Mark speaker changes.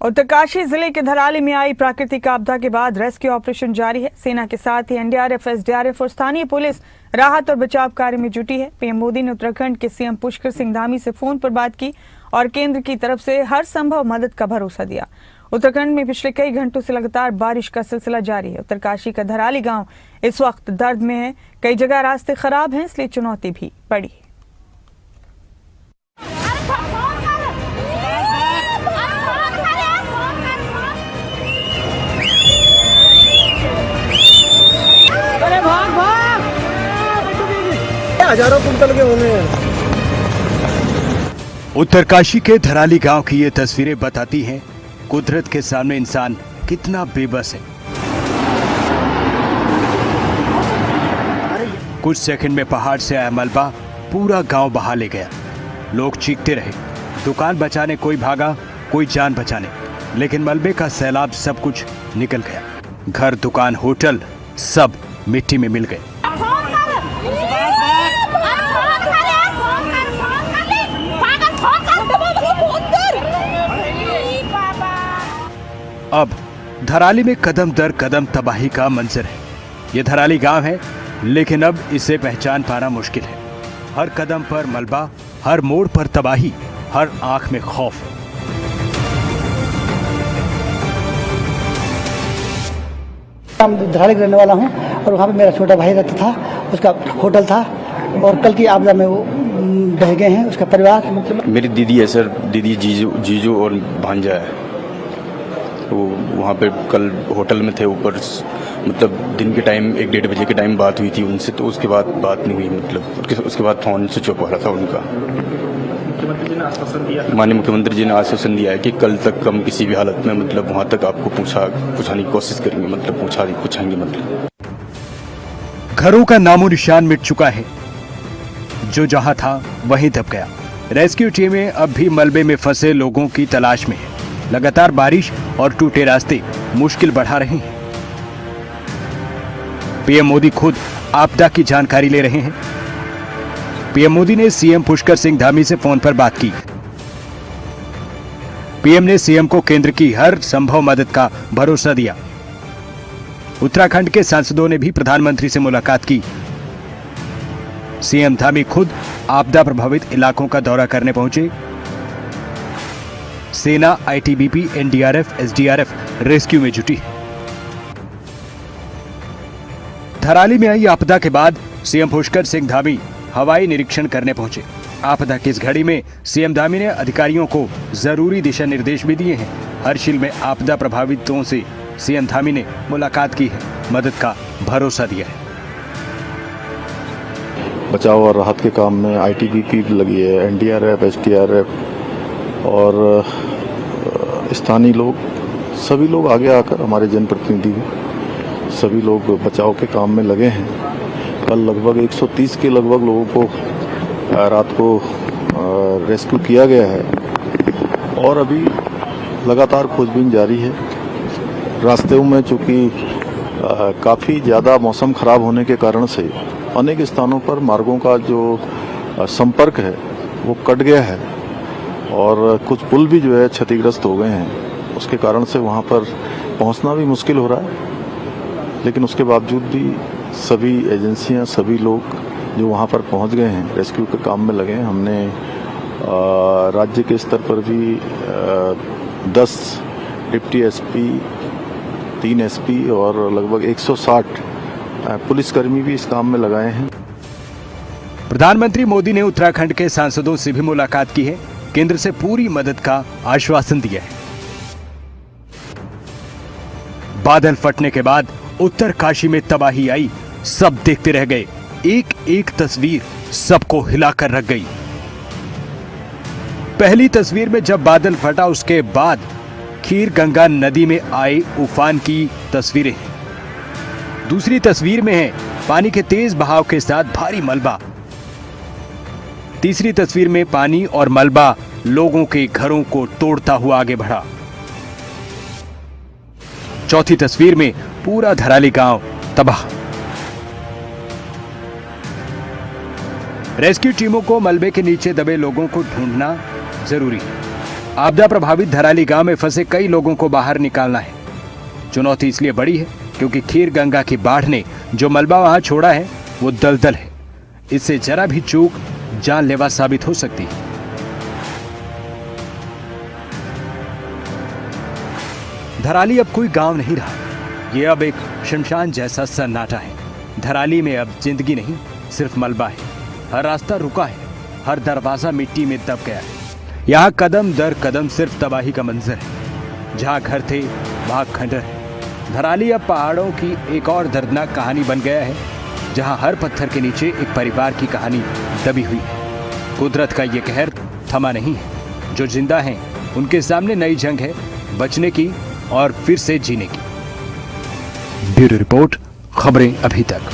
Speaker 1: उत्तरकाशी जिले के धराली में आई प्राकृतिक आपदा के बाद रेस्क्यू ऑपरेशन जारी है। सेना के साथ ही एनडीआरएफ, एसडीआरएफ और स्थानीय पुलिस राहत और बचाव कार्य में जुटी है। पीएम मोदी ने उत्तराखंड के सीएम पुष्कर सिंह धामी से फोन पर बात की और केंद्र की तरफ से हर संभव मदद का भरोसा दिया। उत्तराखंड में पिछले कई घंटों से लगातार बारिश का सिलसिला जारी है। उत्तरकाशी का धराली गाँव इस वक्त दर्द में है। कई जगह रास्ते खराब हैं, इसलिए चुनौती भी बड़ी है।
Speaker 2: हजारों कुंटल के होंगे।
Speaker 3: उत्तरकाशी के धराली गांव की ये तस्वीरें बताती हैं कुदरत के सामने इंसान कितना बेबस है। कुछ सेकंड में पहाड़ से आया मलबा पूरा गांव बहा ले गया। लोग चीखते रहे, दुकान बचाने कोई भागा, कोई जान बचाने, लेकिन मलबे का सैलाब सब कुछ निकल गया। घर, दुकान, होटल सब मिट्टी में मिल गए। अब धराली में कदम दर कदम तबाही का मंजर है। ये धराली गांव है, लेकिन अब इसे पहचान पाना मुश्किल है। हर कदम पर मलबा, हर मोड़ पर तबाही, हर आंख में खौफ।
Speaker 2: मैं धराली रहने वाला हूँ और वहाँ पे मेरा छोटा भाई रहता था, उसका होटल था और कल की आपदा में वो बह गए हैं। उसका परिवार,
Speaker 4: मेरी दीदी है सर, दीदी, जीजू और भांजा है। वो वहाँ पे कल होटल में थे ऊपर, मतलब दिन के टाइम 1-1:30 बजे के टाइम बात हुई थी उनसे, तो उसके बाद बात नहीं हुई। मतलब उसके बाद फोन स्विच ऑफ हो रहा था उनका। माननीय मुख्यमंत्री जी ने आश्वासन दिया है कि कल तक हम किसी भी हालत में मतलब वहाँ तक आपको पूछाने की कोशिश करेंगे, मतलब पूछाएंगे। मतलब
Speaker 3: घरों का नामो निशान मिट चुका है, जो जहां था वहीं दब गया। रेस्क्यू टीमें अब भी मलबे में फंसे लोगों की तलाश में है। लगातार बारिश और टूटे रास्ते मुश्किल बढ़ा रहे हैं। पीएम मोदी खुद आपदा की जानकारी ले रहे हैं। पीएम मोदी ने सीएम पुष्कर सिंह धामी से फोन पर बात की। पीएम ने सीएम को केंद्र की हर संभव मदद का भरोसा दिया। उत्तराखंड के सांसदों ने भी प्रधानमंत्री से मुलाकात की। सीएम धामी खुद आपदा प्रभावित इलाकों का दौरा करने पहुंचे। सेना, आईटीबीपी, एनडीआरएफ, एसडीआरएफ रेस्क्यू में जुटी है। धराली में आई आपदा के बाद सीएम पुष्कर सिंह धामी हवाई निरीक्षण करने पहुंचे। आपदा की इस घड़ी में सीएम धामी ने अधिकारियों को जरूरी दिशा निर्देश भी दिए हैं। हर्षिल में आपदा प्रभावितों से सीएम धामी ने मुलाकात की है, मदद का भरोसा दिया है।
Speaker 5: बचाव और राहत के काम में आईटीबीपी लगी है, एनडीआरएफ, एसडीआरएफ और स्थानीय लोग, सभी लोग आगे आकर, हमारे जनप्रतिनिधि सभी लोग बचाव के काम में लगे हैं। कल लगभग 130 के लगभग लोगों को रात को रेस्क्यू किया गया है और अभी लगातार खोजबीन जारी है। रास्तों में चूंकि काफ़ी ज़्यादा मौसम खराब होने के कारण से अनेक स्थानों पर मार्गों का जो संपर्क है वो कट गया है और कुछ पुल भी जो है क्षतिग्रस्त हो गए हैं। उसके कारण से वहाँ पर पहुँचना भी मुश्किल हो रहा है, लेकिन उसके बावजूद भी सभी एजेंसियाँ, सभी लोग जो वहाँ पर पहुँच गए हैं, रेस्क्यू के काम में लगे हैं। हमने राज्य के स्तर पर भी 10 डिप्टी एसपी, 3 एसपी और लगभग 160 पुलिसकर्मी भी इस काम में लगाए हैं।
Speaker 3: प्रधानमंत्री मोदी ने उत्तराखंड के सांसदों से भी मुलाकात की है, केंद्र से पूरी मदद का आश्वासन दिया है। बादल फटने के बाद उत्तरकाशी में तबाही आई, सब देखते रह गए। एक एक तस्वीर सबको हिलाकर रख गई। पहली तस्वीर में जब बादल फटा, उसके बाद खीर गंगा नदी में आए उफान की तस्वीरें। दूसरी तस्वीर में है पानी के तेज बहाव के साथ भारी मलबा। तीसरी तस्वीर में पानी और मलबा लोगों के घरों को तोड़ता हुआ आगे बढ़ा। चौथी तस्वीर में पूरा धराली गांव तबाह। रेस्क्यू टीमों को मलबे के नीचे दबे लोगों को ढूंढना जरूरी है। आपदा प्रभावित धराली गांव में फंसे कई लोगों को बाहर निकालना है। चुनौती इसलिए बड़ी है क्योंकि खीर गंगा की बाढ़ ने जो मलबा वहां छोड़ा है वो दलदल है। इससे जरा भी चूक जानलेवा साबित हो सकती है। धराली अब कोई गांव नहीं रहा, ये अब एक शमशान जैसा सन्नाटा है। धराली में अब जिंदगी नहीं, सिर्फ मलबा है। हर रास्ता रुका है, हर दरवाजा मिट्टी में दब गया है। यहाँ कदम दर कदम सिर्फ तबाही का मंजर है। जहाँ घर थे वहाँ खंडर है। धराली अब पहाड़ों की एक और दर्दनाक कहानी बन गया है, जहाँ हर पत्थर के नीचे एक परिवार की कहानी दबी हुई है। कुदरत का ये कहर थमा नहीं है। जो जिंदा हैं उनके सामने नई जंग है, बचने की और फिर से जीने की। ब्यूरो रिपोर्ट, खबरें अभी तक।